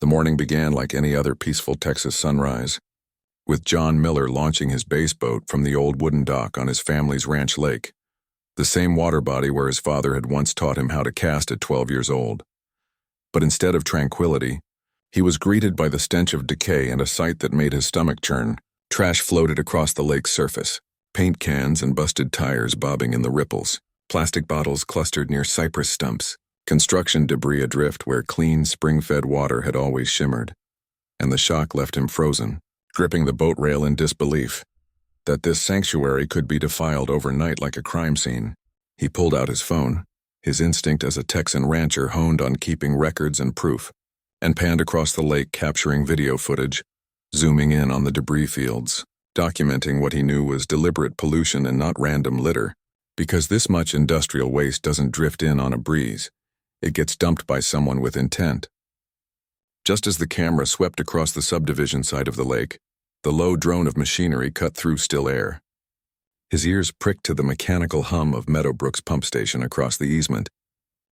morning began like any other peaceful Texas sunrise, with John Miller launching his bass boat from the old wooden dock on his family's ranch lake, the same water body where his father had once taught him how to cast at 12 years old. But instead of tranquility, he was greeted by the stench of decay and a sight that made his stomach churn. Trash floated across the lake's surface, paint cans and busted tires bobbing in the ripples, plastic bottles clustered near cypress stumps, construction debris adrift where clean, spring-fed water had always shimmered. And the shock left him frozen, gripping the boat rail in disbelief. That this sanctuary could be defiled overnight like a crime scene. He pulled out his phone, his instinct as a Texan rancher honed on keeping records and proof, and panned across the lake capturing video footage, zooming in on the debris fields, documenting what he knew was deliberate pollution and not random litter, because this much industrial waste doesn't drift in on a breeze. It gets dumped by someone with intent. Just as the camera swept across the subdivision side of the lake, the low drone of machinery cut through still air. His ears pricked to the mechanical hum of Meadowbrook's pump station across the easement,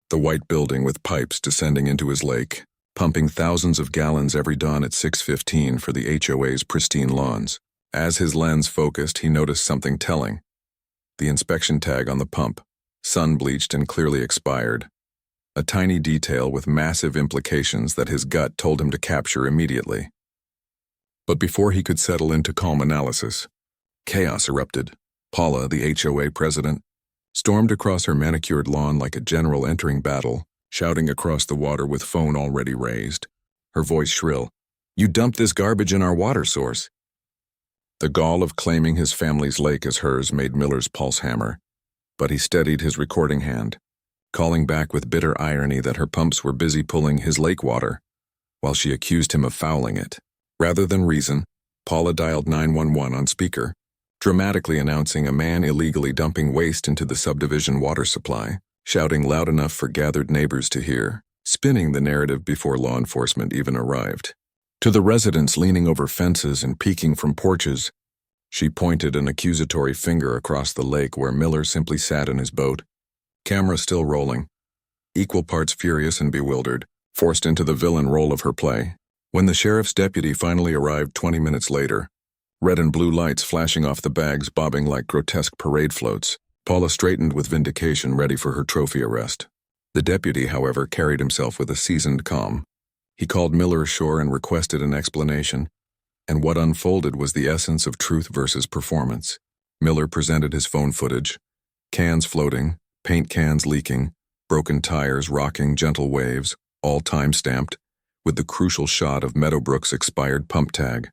the white building with pipes descending into his lake, pumping thousands of gallons every dawn at 6:15 for the HOA's pristine lawns. As his lens focused, he noticed something telling. The inspection tag on the pump, sun-bleached and clearly expired. A tiny detail with massive implications that his gut told him to capture immediately. But before he could settle into calm analysis, chaos erupted. Paula, the HOA president, stormed across her manicured lawn like a general entering battle, shouting across the water with phone already raised, her voice shrill. "You dumped this garbage in our water source." The gall of claiming his family's lake as hers made Miller's pulse hammer, but he steadied his recording hand, calling back with bitter irony that her pumps were busy pulling his lake water, while she accused him of fouling it. Rather than reason, Paula dialed 911 on speaker, dramatically announcing a man illegally dumping waste into the subdivision water supply, shouting loud enough for gathered neighbors to hear, spinning the narrative before law enforcement even arrived. To the residents leaning over fences and peeking from porches, she pointed an accusatory finger across the lake where Miller simply sat in his boat, camera still rolling, equal parts furious and bewildered, forced into the villain role of her play. When the sheriff's deputy finally arrived 20 minutes later, red and blue lights flashing off the bags bobbing like grotesque parade floats, Paula straightened with vindication ready for her trophy arrest. The deputy, however, carried himself with a seasoned calm. He called Miller ashore and requested an explanation, and what unfolded was the essence of truth versus performance. Miller presented his phone footage, cans floating, paint cans leaking, broken tires rocking gentle waves, all time-stamped, with the crucial shot of Meadowbrook's expired pump tag.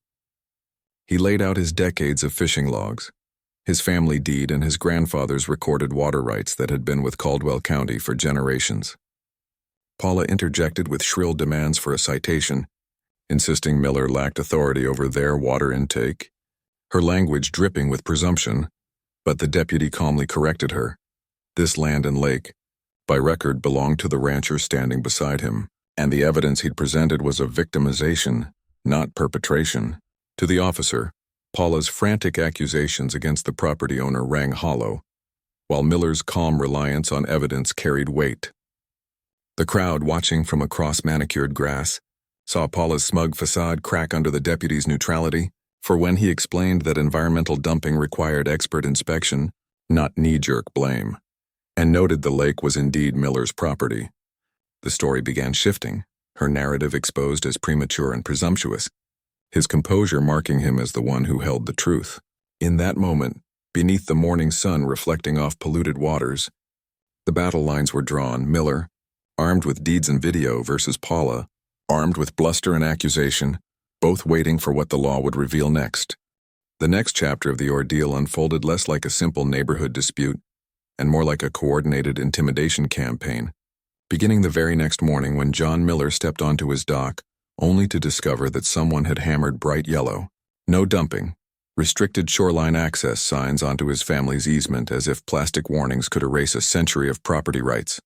He laid out his decades of fishing logs, his family deed and his grandfather's recorded water rights that had been with Caldwell County for generations. Paula interjected with shrill demands for a citation, insisting Miller lacked authority over their water intake, her language dripping with presumption, but the deputy calmly corrected her. This land and lake, by record, belonged to the rancher standing beside him, and the evidence he'd presented was of victimization, not perpetration. To the officer, Paula's frantic accusations against the property owner rang hollow, while Miller's calm reliance on evidence carried weight. The crowd, watching from across manicured grass, saw Paula's smug facade crack under the deputy's neutrality, for when he explained that environmental dumping required expert inspection, not knee-jerk blame, and noted the lake was indeed Miller's property, the story began shifting, her narrative exposed as premature and presumptuous, his composure marking him as the one who held the truth. In that moment, beneath the morning sun reflecting off polluted waters, the battle lines were drawn. Miller, armed with deeds and video, versus Paula, armed with bluster and accusation, both waiting for what the law would reveal next. The next chapter of the ordeal unfolded less like a simple neighborhood dispute and more like a coordinated intimidation campaign, beginning the very next morning when John Miller stepped onto his dock, only to discover that someone had hammered bright yellow, "No dumping," restricted shoreline access signs onto his family's easement as if plastic warnings could erase a century of property rights.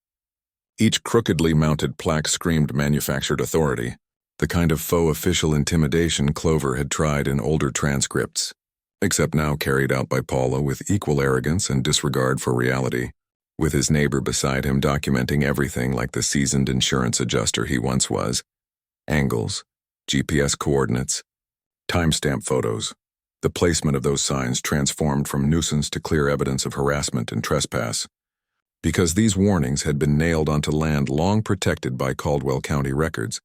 Each crookedly mounted plaque screamed manufactured authority, the kind of faux official intimidation Clover had tried in older transcripts, except now carried out by Paula with equal arrogance and disregard for reality, with his neighbor beside him documenting everything like the seasoned insurance adjuster he once was. Angles, GPS coordinates, timestamp photos. The placement of those signs transformed from nuisance to clear evidence of harassment and trespass. Because these warnings had been nailed onto land long protected by Caldwell County records,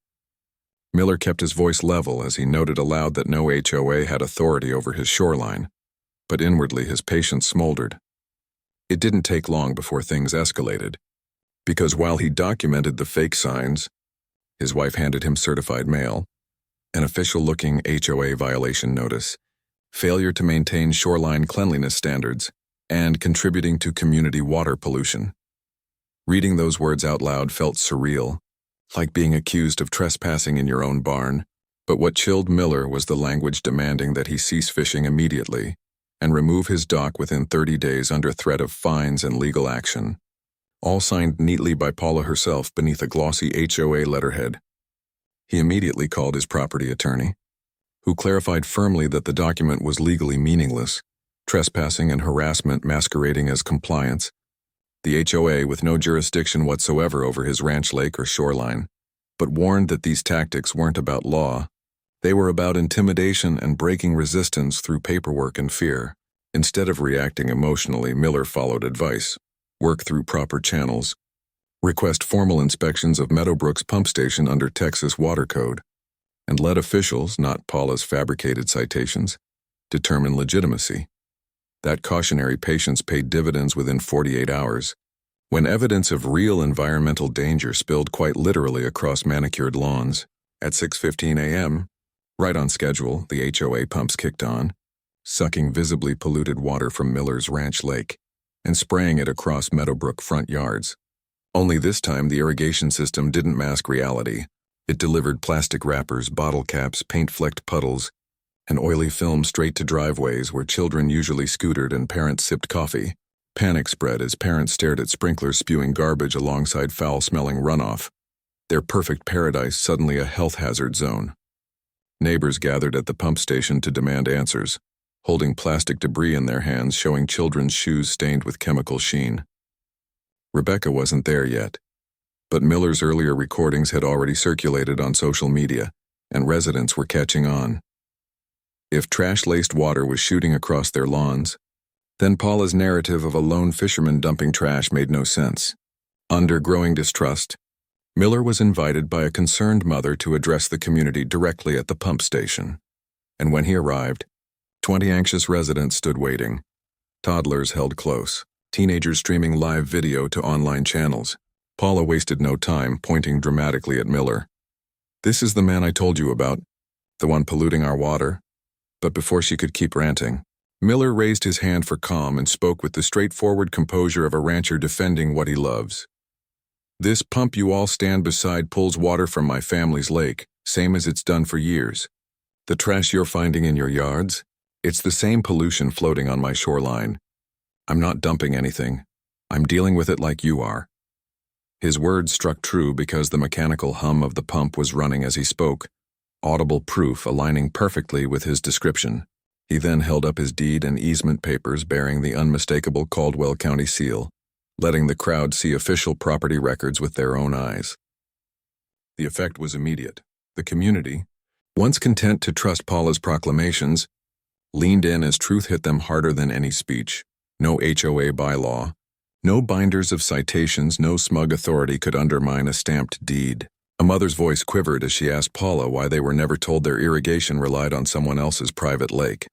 Miller kept his voice level as he noted aloud that no HOA had authority over his shoreline, but inwardly his patience smoldered. It didn't take long before things escalated, because while he documented the fake signs, his wife handed him certified mail, an official-looking HOA violation notice, failure to maintain shoreline cleanliness standards, and contributing to community water pollution. Reading those words out loud felt surreal, like being accused of trespassing in your own barn, but what chilled Miller was the language demanding that he cease fishing immediately and remove his dock within 30 days under threat of fines and legal action, all signed neatly by Paula herself beneath a glossy HOA letterhead. He immediately called his property attorney, who clarified firmly that the document was legally meaningless, trespassing and harassment masquerading as compliance, the HOA with no jurisdiction whatsoever over his ranch lake or shoreline, but warned that these tactics weren't about law. They were about intimidation and breaking resistance through paperwork and fear. Instead of reacting emotionally, Miller followed advice, work through proper channels, request formal inspections of Meadowbrook's pump station under Texas Water Code, and let officials, not Paula's fabricated citations, determine legitimacy. That cautionary patience paid dividends within 48 hours, when evidence of real environmental danger spilled quite literally across manicured lawns. At 6:15 a.m., right on schedule, the HOA pumps kicked on, sucking visibly polluted water from Miller's ranch lake and spraying it across Meadowbrook front yards. Only this time the irrigation system didn't mask reality. It delivered plastic wrappers, bottle caps, paint-flecked puddles, and oily film straight to driveways where children usually scootered and parents sipped coffee. Panic spread as parents stared at sprinklers spewing garbage alongside foul-smelling runoff, their perfect paradise suddenly a health hazard zone. Neighbors gathered at the pump station to demand answers, holding plastic debris in their hands showing children's shoes stained with chemical sheen. Rebecca wasn't there yet, but Miller's earlier recordings had already circulated on social media, and residents were catching on. If trash-laced water was shooting across their lawns, then Paula's narrative of a lone fisherman dumping trash made no sense. Under growing distrust, Miller was invited by a concerned mother to address the community directly at the pump station. And when he arrived, 20 anxious residents stood waiting, toddlers held close, teenagers streaming live video to online channels. Paula wasted no time, pointing dramatically at Miller. "This is the man I told you about, the one polluting our water." But before she could keep ranting, Miller raised his hand for calm and spoke with the straightforward composure of a rancher defending what he loves. "This pump you all stand beside pulls water from my family's lake, same as it's done for years. The trash you're finding in your yards, it's the same pollution floating on my shoreline. I'm not dumping anything. I'm dealing with it like you are." His words struck true because the mechanical hum of the pump was running as he spoke, audible proof aligning perfectly with his description. He then held up his deed and easement papers bearing the unmistakable Caldwell County seal, letting the crowd see official property records with their own eyes. The effect was immediate. The community, once content to trust Paula's proclamations, leaned in as truth hit them harder than any speech. No HOA bylaw, no binders of citations, no smug authority could undermine a stamped deed. A mother's voice quivered as she asked Paula why they were never told their irrigation relied on someone else's private lake.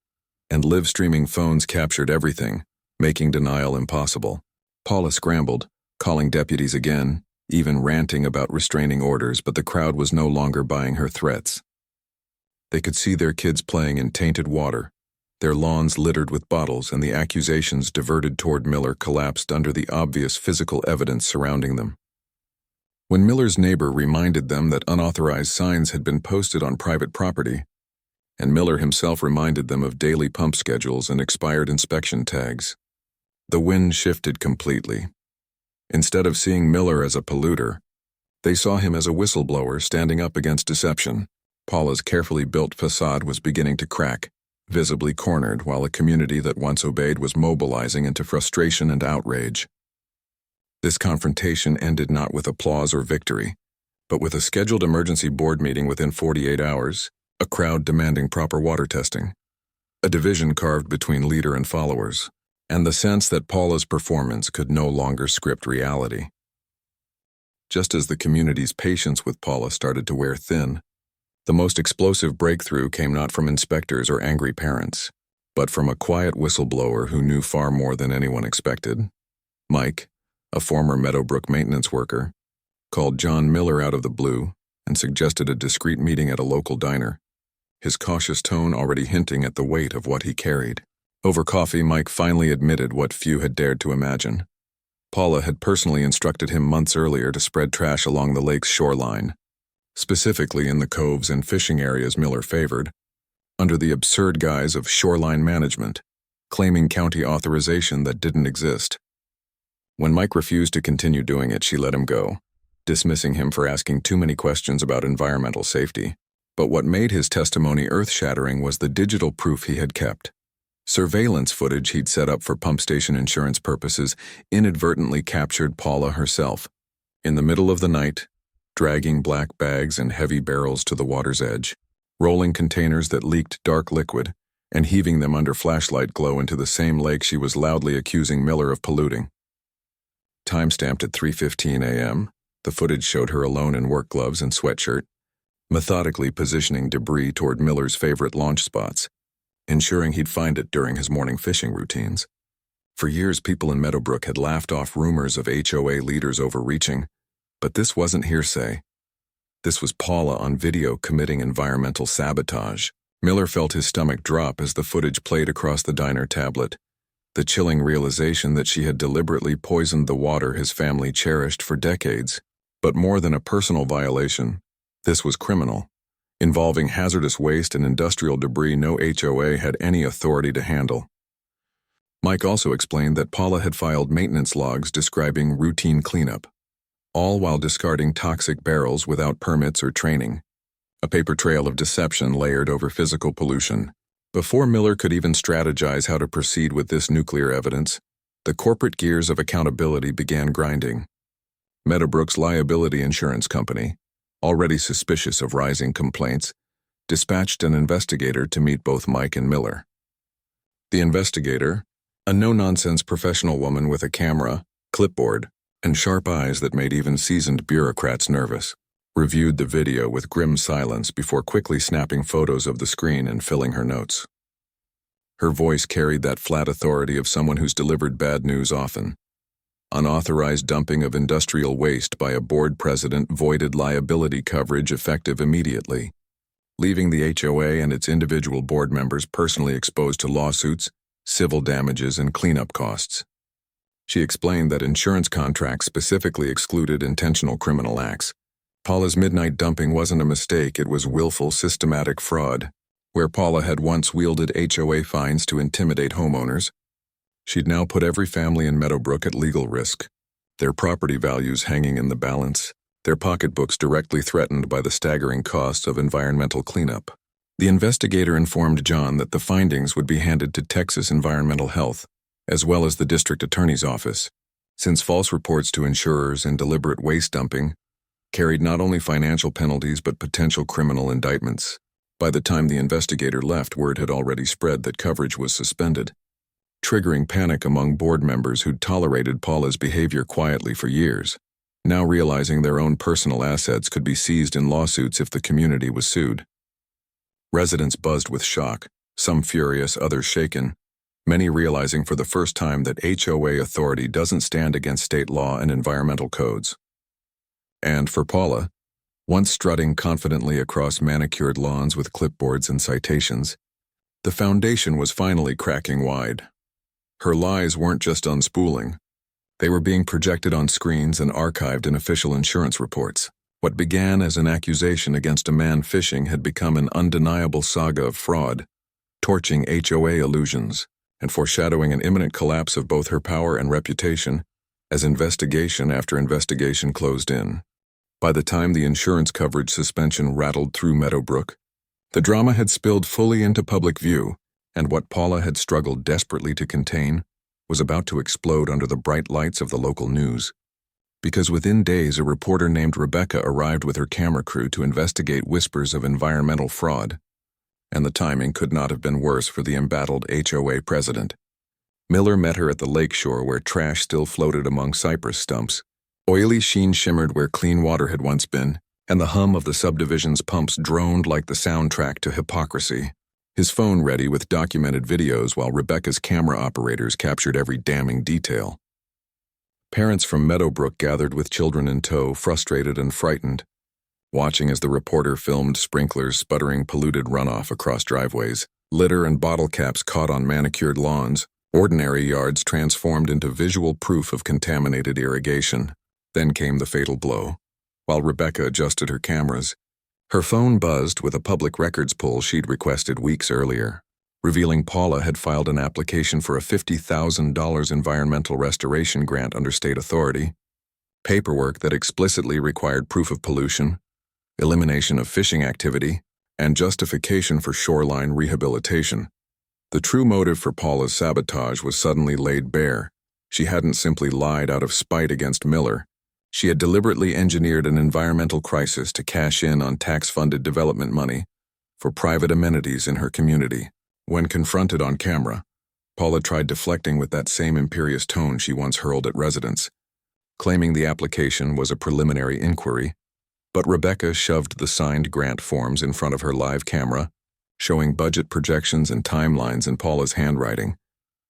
And live-streaming phones captured everything, making denial impossible. Paula scrambled, calling deputies again, even ranting about restraining orders, but the crowd was no longer buying her threats. They could see their kids playing in tainted water, their lawns littered with bottles, and the accusations diverted toward Miller collapsed under the obvious physical evidence surrounding them. When Miller's neighbor reminded them that unauthorized signs had been posted on private property, and Miller himself reminded them of daily pump schedules and expired inspection tags, the wind shifted completely. Instead of seeing Miller as a polluter, they saw him as a whistleblower standing up against deception. Paula's carefully built facade was beginning to crack, visibly cornered, while a community that once obeyed was mobilizing into frustration and outrage. This confrontation ended not with applause or victory, But with a scheduled emergency board meeting within 48 hours, a crowd demanding proper water testing, a division carved between leader and followers, and the sense that Paula's performance could no longer script reality. Just as the community's patience with Paula started to wear thin, the most explosive breakthrough came not from inspectors or angry parents, but from a quiet whistleblower who knew far more than anyone expected. Mike, a former Meadowbrook maintenance worker, called John Miller out of the blue and suggested a discreet meeting at a local diner, his cautious tone already hinting at the weight of what he carried. Over coffee, Mike finally admitted what few had dared to imagine. Paula had personally instructed him months earlier to spread trash along the lake's shoreline, specifically in the coves and fishing areas Miller favored, under the absurd guise of shoreline management, claiming county authorization that didn't exist. When Mike refused to continue doing it, she let him go, dismissing him for asking too many questions about environmental safety. But what made his testimony earth-shattering was the digital proof he had kept. Surveillance footage he'd set up for pump station insurance purposes inadvertently captured Paula herself, in the middle of the night, dragging black bags and heavy barrels to the water's edge, rolling containers that leaked dark liquid, and heaving them under flashlight glow into the same lake she was loudly accusing Miller of polluting. Time-stamped at 3:15 a.m., the footage showed her alone in work gloves and sweatshirt, methodically positioning debris toward Miller's favorite launch spots, ensuring he'd find it during his morning fishing routines. For years, people in Meadowbrook had laughed off rumors of HOA leaders overreaching, but this wasn't hearsay. This was Paula on video committing environmental sabotage. Miller felt his stomach drop as the footage played across the diner tablet, the chilling realization that she had deliberately poisoned the water his family cherished for decades. But more than a personal violation, this was criminal, involving hazardous waste and industrial debris no HOA had any authority to handle. Mike also explained that Paula had filed maintenance logs describing routine cleanup, all while discarding toxic barrels without permits or training, a paper trail of deception layered over physical pollution. Before Miller could even strategize how to proceed with this nuclear evidence, the corporate gears of accountability began grinding. Meadowbrook's liability insurance company, already suspicious of rising complaints, dispatched an investigator to meet both Mike and Miller. The investigator, a no-nonsense professional woman with a camera, clipboard, and sharp eyes that made even seasoned bureaucrats nervous, reviewed the video with grim silence before quickly snapping photos of the screen and filling her notes. Her voice carried that flat authority of someone who's delivered bad news often. Unauthorized dumping of industrial waste by a board president voided liability coverage effective immediately, leaving the HOA and its individual board members personally exposed to lawsuits, civil damages, and cleanup costs. She explained that insurance contracts specifically excluded intentional criminal acts. Paula's midnight dumping wasn't a mistake, it was willful, systematic fraud. Where Paula had once wielded HOA fines to intimidate homeowners, she'd now put every family in Meadowbrook at legal risk, their property values hanging in the balance, their pocketbooks directly threatened by the staggering costs of environmental cleanup. The investigator informed John that the findings would be handed to Texas Environmental Health, as well as the district attorney's office, since false reports to insurers and deliberate waste dumping carried not only financial penalties but potential criminal indictments. By the time the investigator left, word had already spread that coverage was suspended, triggering panic among board members who'd tolerated Paula's behavior quietly for years, now realizing their own personal assets could be seized in lawsuits if the community was sued. Residents buzzed with shock, some furious, others shaken, many realizing for the first time that HOA authority doesn't stand against state law and environmental codes. And for Paula, once strutting confidently across manicured lawns with clipboards and citations, the foundation was finally cracking wide. Her lies weren't just unspooling. They were being projected on screens and archived in official insurance reports. What began as an accusation against a man fishing had become an undeniable saga of fraud, torching HOA illusions, and foreshadowing an imminent collapse of both her power and reputation as investigation after investigation closed in. By the time the insurance coverage suspension rattled through Meadowbrook, the drama had spilled fully into public view, and what Paula had struggled desperately to contain was about to explode under the bright lights of the local news. Because within days a reporter named Rebecca arrived with her camera crew to investigate whispers of environmental fraud, and the timing could not have been worse for the embattled HOA president. Miller met her at the lakeshore where trash still floated among cypress stumps. Oily sheen shimmered where clean water had once been, and the hum of the subdivision's pumps droned like the soundtrack to hypocrisy. His phone ready with documented videos while Rebecca's camera operators captured every damning detail. Parents from Meadowbrook gathered with children in tow, frustrated and frightened, watching as the reporter filmed sprinklers sputtering polluted runoff across driveways, litter and bottle caps caught on manicured lawns, ordinary yards transformed into visual proof of contaminated irrigation. Then came the fatal blow. While Rebecca adjusted her cameras, her phone buzzed with a public records pull she'd requested weeks earlier, revealing Paula had filed an application for a $50,000 environmental restoration grant under state authority, paperwork that explicitly required proof of pollution, elimination of fishing activity, and justification for shoreline rehabilitation. The true motive for Paula's sabotage was suddenly laid bare. She hadn't simply lied out of spite against Miller. She had deliberately engineered an environmental crisis to cash in on tax-funded development money for private amenities in her community. When confronted on camera, Paula tried deflecting with that same imperious tone she once hurled at residents, claiming the application was a preliminary inquiry, but Rebecca shoved the signed grant forms in front of her live camera, showing budget projections and timelines in Paula's handwriting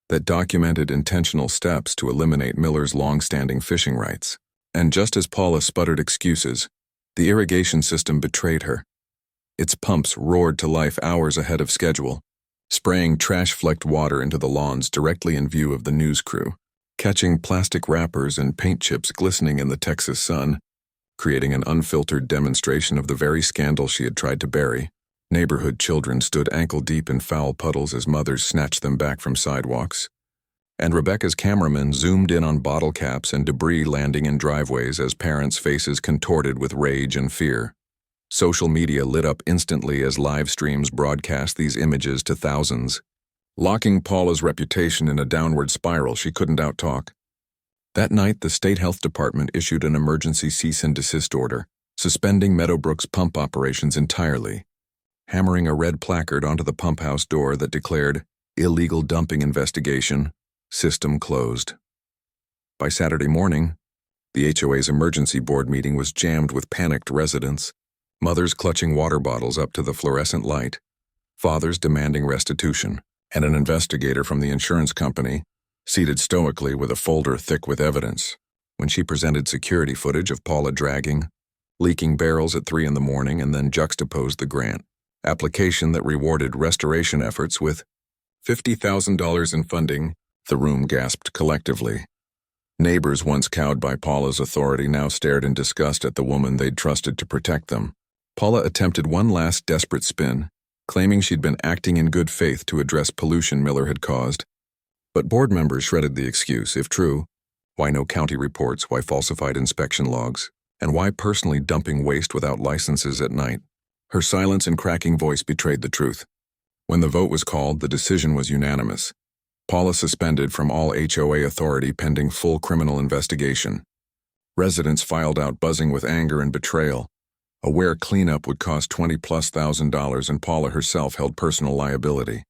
that documented intentional steps to eliminate Miller's long-standing fishing rights. And just as Paula sputtered excuses, the irrigation system betrayed her. Its pumps roared to life hours ahead of schedule, spraying trash-flecked water into the lawns directly in view of the news crew, catching plastic wrappers and paint chips glistening in the Texas sun, creating an unfiltered demonstration of the very scandal she had tried to bury. Neighborhood children stood ankle-deep in foul puddles as mothers snatched them back from sidewalks, and Rebecca's cameraman zoomed in on bottle caps and debris landing in driveways as parents' faces contorted with rage and fear. Social media lit up instantly as live streams broadcast these images to thousands, locking Paula's reputation in a downward spiral she couldn't outtalk. That night, the state health department issued an emergency cease and desist order, suspending Meadowbrook's pump operations entirely, hammering a red placard onto the pump house door that declared, "Illegal dumping investigation, system closed." By Saturday morning, the HOA's emergency board meeting was jammed with panicked residents, mothers clutching water bottles up to the fluorescent light, fathers demanding restitution, and an investigator from the insurance company seated stoically with a folder thick with evidence when she presented security footage of Paula dragging, leaking barrels at 3 a.m. and then juxtaposed the grant application that rewarded restoration efforts with $50,000 in funding. The room gasped collectively. Neighbors once cowed by Paula's authority now stared in disgust at the woman they'd trusted to protect them. Paula attempted one last desperate spin, claiming she'd been acting in good faith to address pollution Miller had caused. But board members shredded the excuse. If true, why no county reports, why falsified inspection logs, and why personally dumping waste without licenses at night? Her silence and cracking voice betrayed the truth. When the vote was called, the decision was unanimous. Paula suspended from all HOA authority pending full criminal investigation. Residents filed out buzzing with anger and betrayal, aware cleanup would cost $20,000+ and Paula herself held personal liability.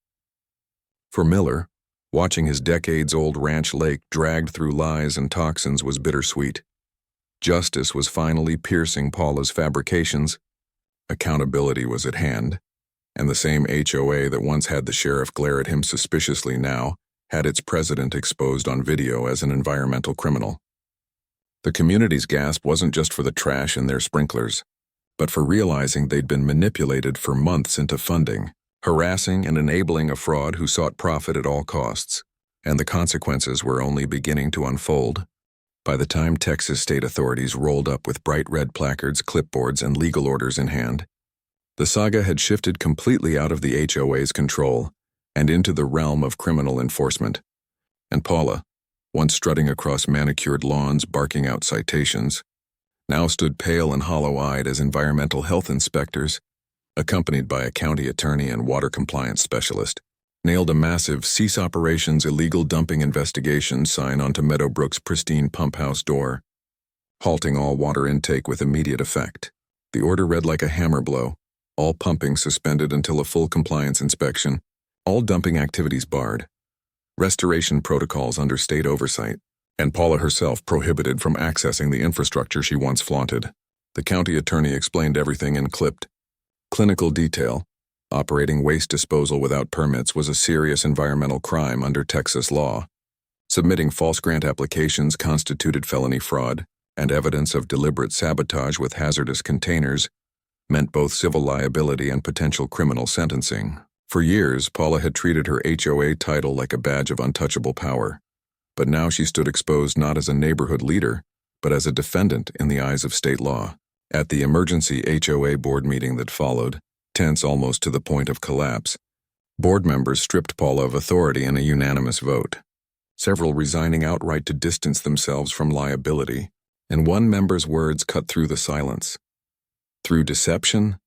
For Miller, watching his decades-old ranch lake dragged through lies and toxins was bittersweet. Justice was finally piercing Paula's fabrications, accountability was at hand, and the same HOA that once had the sheriff glare at him suspiciously now had its president exposed on video as an environmental criminal. The community's gasp wasn't just for the trash in their sprinklers, but for realizing they'd been manipulated for months into funding, harassing and enabling a fraud who sought profit at all costs, and the consequences were only beginning to unfold. By the time Texas state authorities rolled up with bright red placards, clipboards, and legal orders in hand, the saga had shifted completely out of the HOA's control and into the realm of criminal enforcement. And Paula, once strutting across manicured lawns barking out citations, now stood pale and hollow-eyed as environmental health inspectors, accompanied by a county attorney and water compliance specialist, nailed a massive cease operations illegal dumping investigation sign onto Meadowbrook's pristine pump house door. halting all water intake with immediate effect. The order read like a hammer blow: all pumping suspended until a full compliance inspection, all dumping activities barred, restoration protocols under state oversight, and Paula herself prohibited from accessing the infrastructure she once flaunted. The county attorney explained everything in clipped, clinical detail. Operating waste disposal without permits was a serious environmental crime under Texas law. Submitting false grant applications constituted felony fraud, and evidence of deliberate sabotage with hazardous containers meant both civil liability and potential criminal sentencing. For years, Paula had treated her HOA title like a badge of untouchable power, but now she stood exposed not as a neighborhood leader, but as a defendant in the eyes of state law. At the emergency HOA board meeting that followed, tense almost to the point of collapse, board members stripped Paula of authority in a unanimous vote, several resigning outright to distance themselves from liability, and one member's words cut through the silence. "Through deception,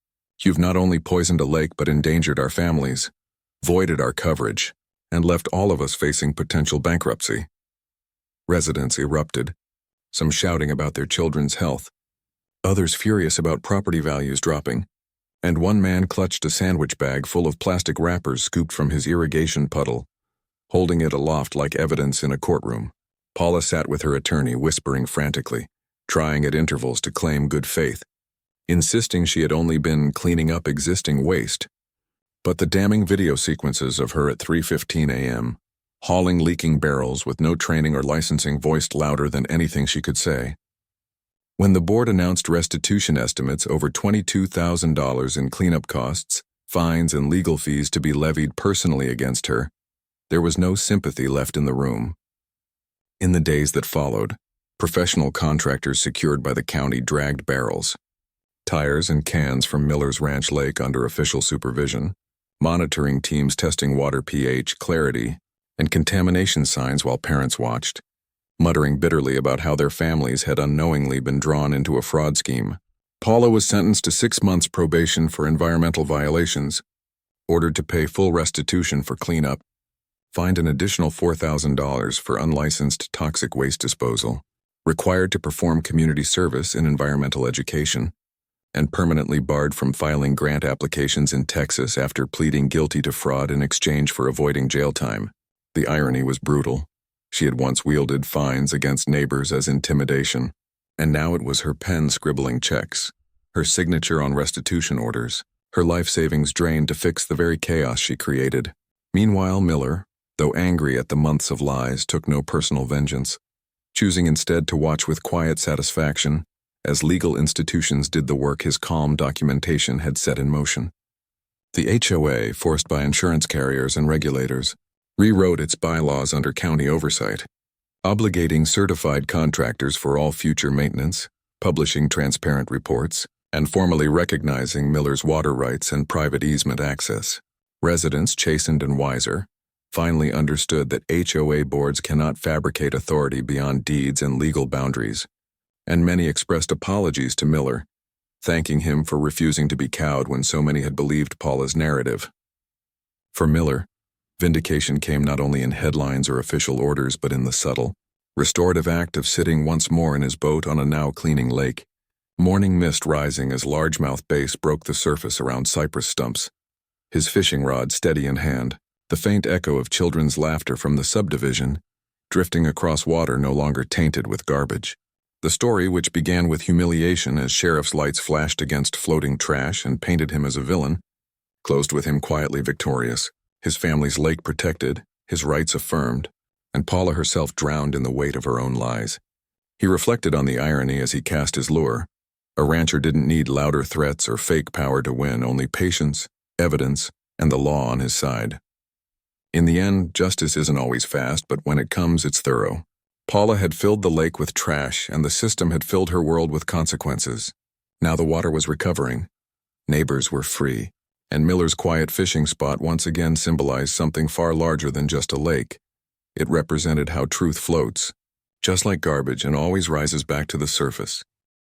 you've not only poisoned a lake but endangered our families, voided our coverage, and left all of us facing potential bankruptcy." Residents erupted, some shouting about their children's health, others furious about property values dropping, and one man clutched a sandwich bag full of plastic wrappers scooped from his irrigation puddle, holding it aloft like evidence in a courtroom. Paula sat with her attorney, whispering frantically, trying at intervals to claim good faith, insisting she had only been cleaning up existing waste. But the damning video sequences of her at 3:15 a.m., hauling leaking barrels with no training or licensing, voiced louder than anything she could say. When the board announced restitution estimates over $22,000 in cleanup costs, fines, and legal fees to be levied personally against her, there was no sympathy left in the room. In the days that followed, professional contractors secured by the county dragged barrels, tires, and cans from Miller's Ranch Lake under official supervision, monitoring teams testing water pH, clarity, and contamination signs while parents watched, muttering bitterly about how their families had unknowingly been drawn into a fraud scheme. Paula was sentenced to 6 months probation for environmental violations, ordered to pay full restitution for cleanup, fined an additional $4,000 for unlicensed toxic waste disposal, required to perform community service in environmental education, and permanently barred from filing grant applications in Texas after pleading guilty to fraud in exchange for avoiding jail time. The irony was brutal. She had once wielded fines against neighbors as intimidation, and now it was her pen scribbling checks, her signature on restitution orders, her life savings drained to fix the very chaos she created. Meanwhile, Miller, though angry at the months of lies, took no personal vengeance, choosing instead to watch with quiet satisfaction as legal institutions did the work his calm documentation had set in motion. The HOA, forced by insurance carriers and regulators, rewrote its bylaws under county oversight, obligating certified contractors for all future maintenance, publishing transparent reports, and formally recognizing Miller's water rights and private easement access. Residents, chastened and wiser, finally understood that HOA boards cannot fabricate authority beyond deeds and legal boundaries, and many expressed apologies to Miller, thanking him for refusing to be cowed when so many had believed Paula's narrative. For Miller, vindication came not only in headlines or official orders but in the subtle, restorative act of sitting once more in his boat on a now-cleaning lake, morning mist rising as largemouth bass broke the surface around cypress stumps, his fishing rod steady in hand, the faint echo of children's laughter from the subdivision, drifting across water no longer tainted with garbage. The story, which began with humiliation as sheriff's lights flashed against floating trash and painted him as a villain, closed with him quietly victorious, his family's lake protected, his rights affirmed, and Paula herself drowned in the weight of her own lies. He reflected on the irony as he cast his lure. A rancher didn't need louder threats or fake power to win, only patience, evidence, and the law on his side. In the end, justice isn't always fast, but when it comes, it's thorough. Paula had filled the lake with trash, and the system had filled her world with consequences. Now the water was recovering. Neighbors were free, and Miller's quiet fishing spot once again symbolized something far larger than just a lake. It represented how truth floats, just like garbage, and always rises back to the surface.